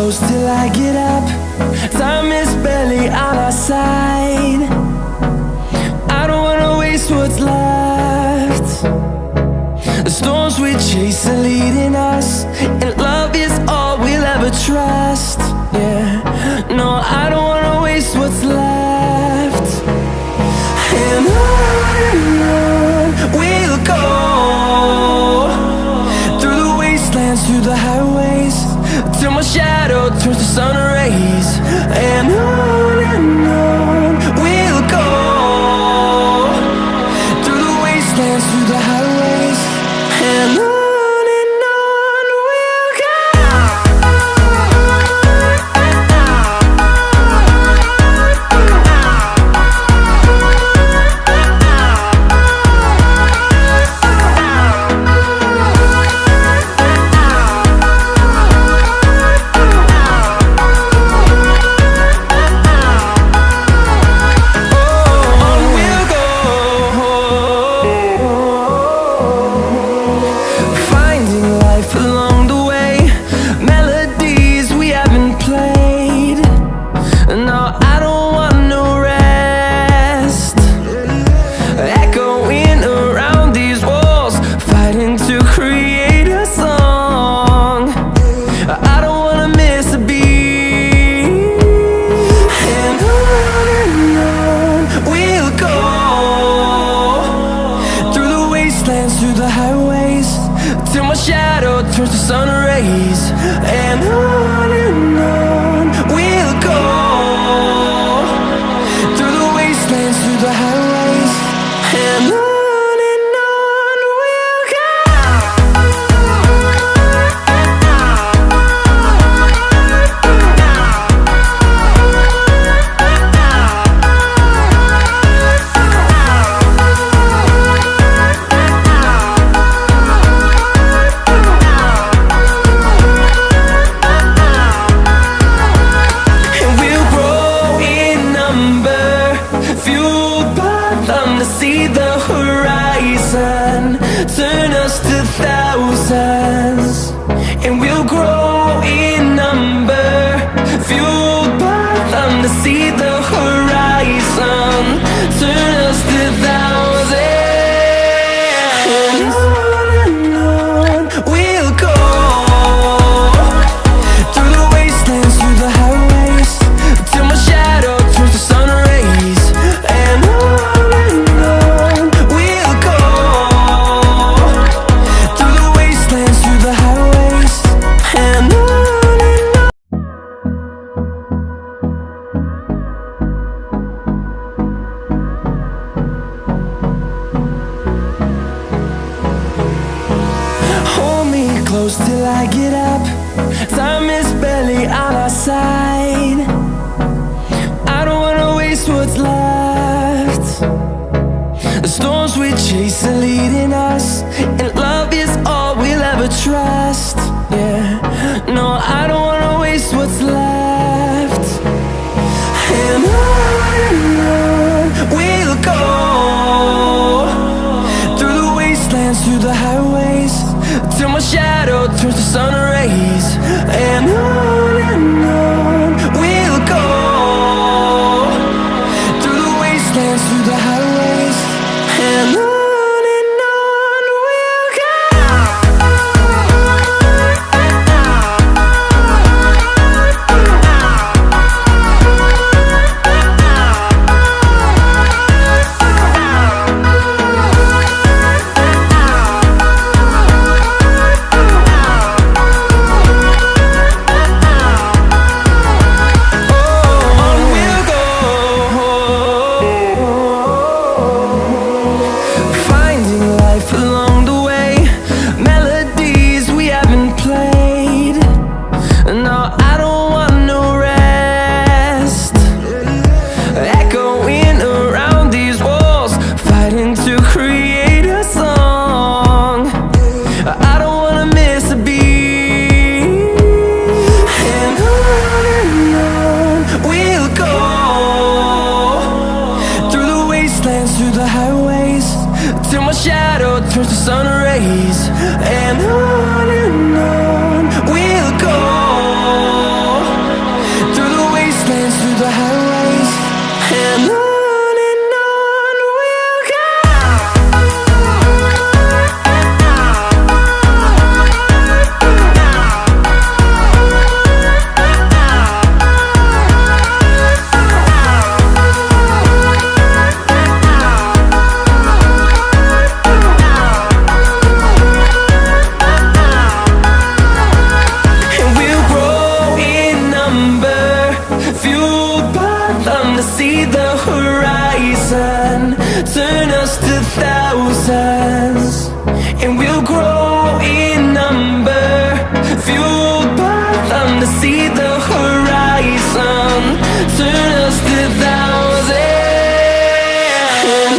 close till I get up. Time is barely on our side. I don't wanna waste what's left. The storms we chase are leading us, and love is all we'll ever trust. Yeah, no, I don't wanna waste what's left. And on we'll go, through the wastelands, through the highways, till my shadow turns to sun rays. And on we'll go, through the wastelands, through the highways, and on we'll go. Through the highways, till my shadow turns to sun rays. And on we'll go, through the wastelands, through the highways, and on we'll go. See the horizon, turn us to thousands, and we'll grow in number, fueled by them. To see the horizon, turn us to thousands, and on we'll go, through the wastelands, through the highways, till my shadow turns to sun rays. And close till I get up. Time is barely on our side. I don't wanna waste what's left. The storms we chase are leading us, and love is all we'll ever trust. Yeah, no, I don't wanna waste what's left. And on we'll go, through the wastelands, through the highways, till my shadow turns to sun rays. And on we'll go, through the wastelands, through the highways, and on we'll go. turns to sun rays, and on we'll go, them to see the horizon. Turn us to thousands, and we'll grow in number. Fueled by them to see the horizon. Turn us to thousands, and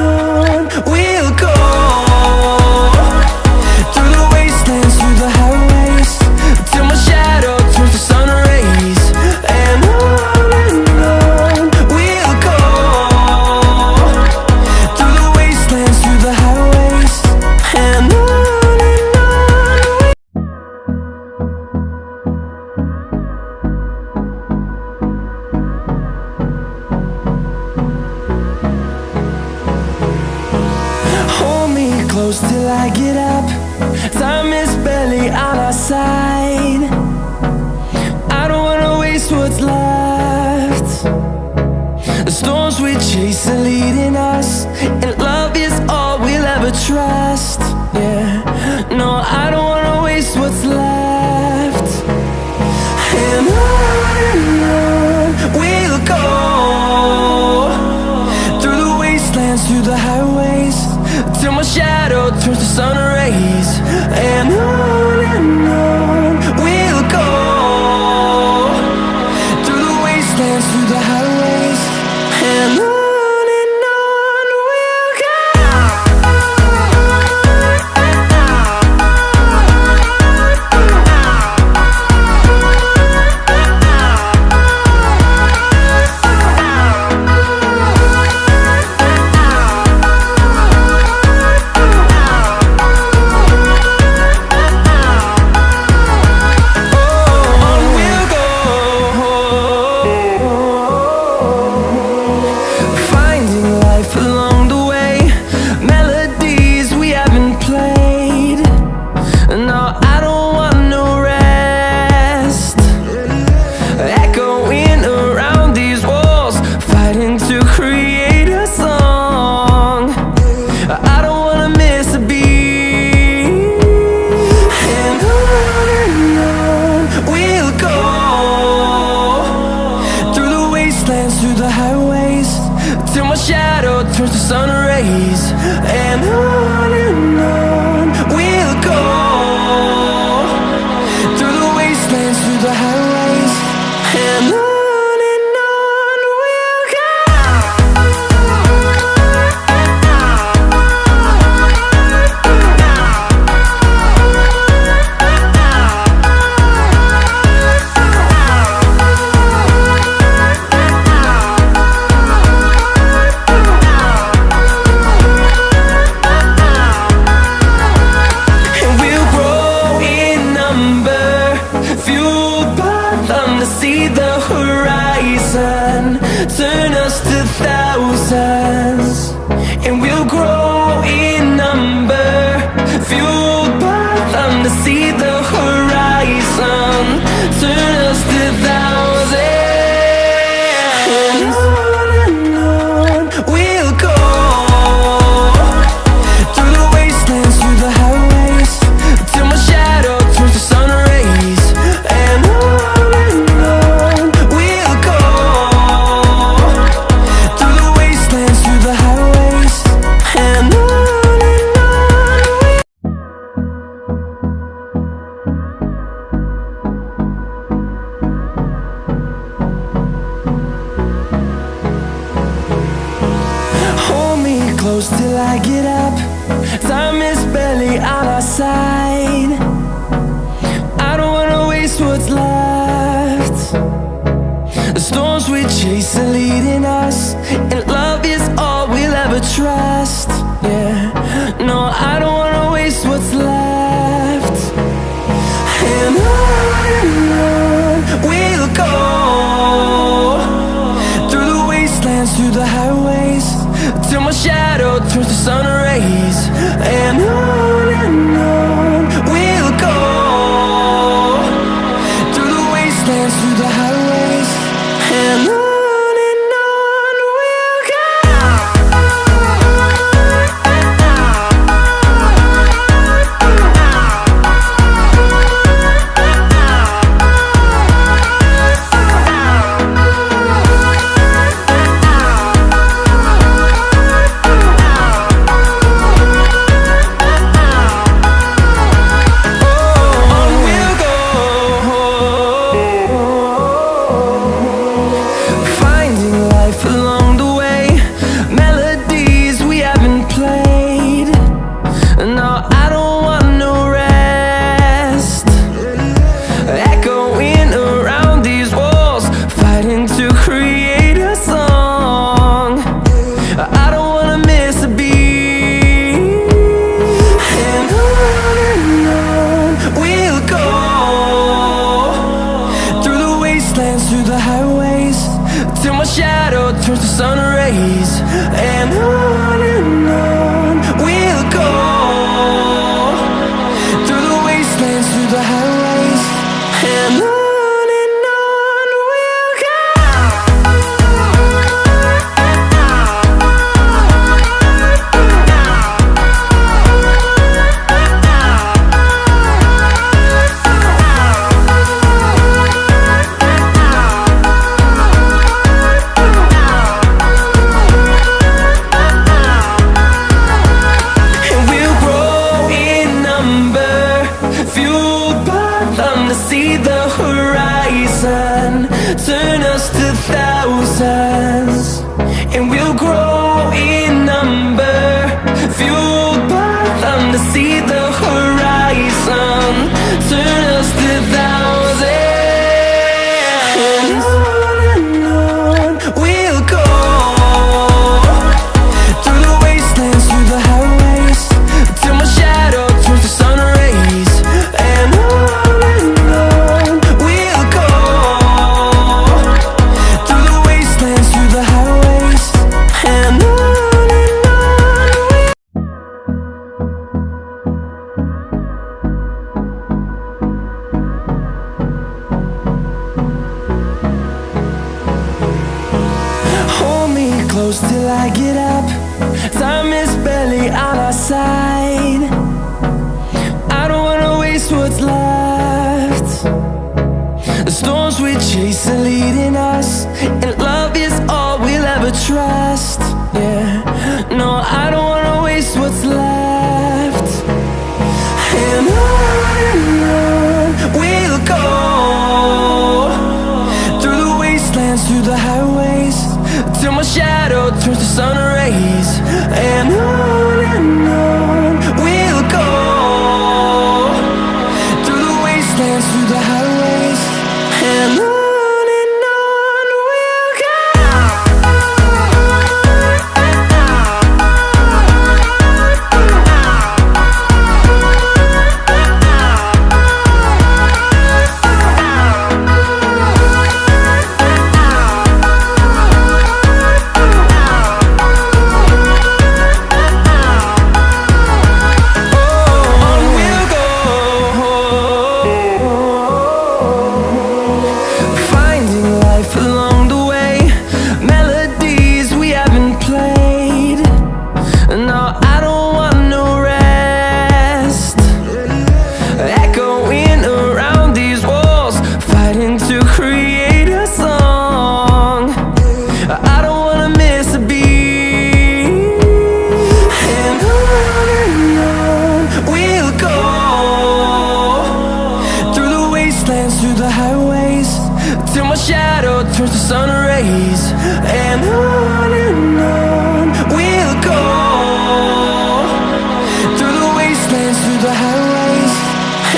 on we'll go. Through the wastelands, through the highways, till my shadow turns to sun rays. And on we'll go. Through the wastelands, through the highways, and on. Hold me close till I get up. Time is barely on our side. I don't wanna waste what's left. The storms we chase are leading us, and love is all we'll ever trust. Yeah, no, I don't wanna waste what's left. And on we'll go. Through the wastelands, through the highways, till my shadow turns to sun rays. And on we'll go. Through the wastelands, through the highways, and on we'll go. Through the highways, till my shadow turns to sun rays. And on we'll go. Through the wastelands, through the highways, and on we'll go. See the horizon, turn us to thousands, and we'll grow in number. Fueled by them to see the horizon, turn us to thousands, and on we'll go. Through the wastelands, through the highways, till my shadow turns to sun rays. And on we'll go. Through the wastelands, through the highways, and on hold me close till I get up. Time is barely on our side. I don't wanna waste what's left. The storms we chase are leading us, and love is all we'll ever trust. Yeah, no, I don't wanna waste what's left. And on we'll go. Through the wastelands, through the highways, till my shadow turns to sun rays. And on we'll go. Through the wastelands, through the highways, and on we'll go. life along the way, melodies we haven't played. No, I don't want no rest, echoing around these walls, fighting to create a song. I don't wanna miss a beat, and on we'll go, through the wastelands, through the highways, till my shadow turns to sun rays. And on we'll go, through the wastelands, through the highways, and on we'll go. And we'll grow in number, fueled by them to see the horizon, turn us to thousands. And we'll grow in number, fueled by them to see the horizon, turn us to thousands. And on we'll go, through the wastelands, through the highways, till my shadow turns to sun rays. And on we'll go, through the wastelands, through the highways, and on hold me close till I get up. Time is barely on our side. I don't wanna waste what's left. The storms we chase are leading us, and love is all we'll ever trust. Yeah, no, I don't wanna waste what's left. And on we'll go, through the wastelands, through the highways, till my shadow turns to sun rays. And on we'll go, through the wastelands, through the highways, and on we'll go. On we'll go, finding life along the way, melodies we haven't played. No, I don't want no rest, echoing around these walls, fighting to create a song. I don't wanna miss a beat, and on we'll go, through the wastelands, through the highways, till my shadow turns to sun rays. And on we'll go, through the wastelands, through the highways,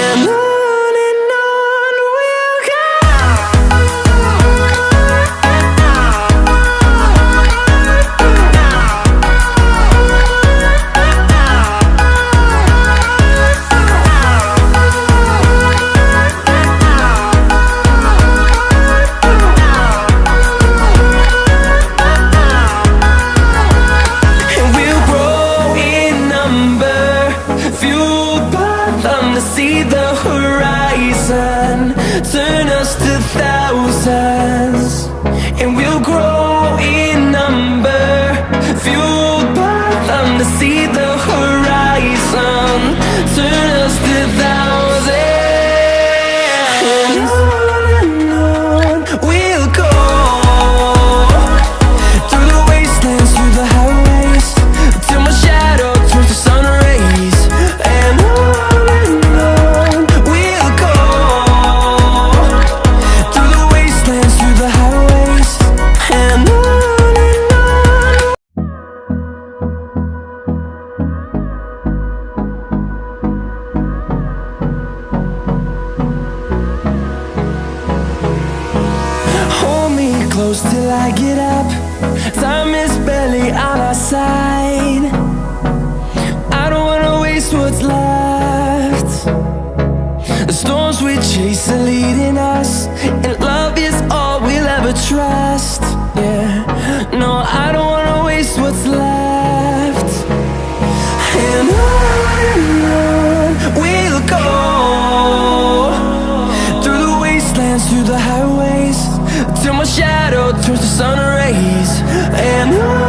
and on we'll go. side. I don't wanna waste what's left. The storms we chase are leading us, and love is all we'll ever trust. Yeah, no, I don't wanna waste what's left. And on we'll go, through the wastelands, through the highways, till my shadow turns to sun rays. And on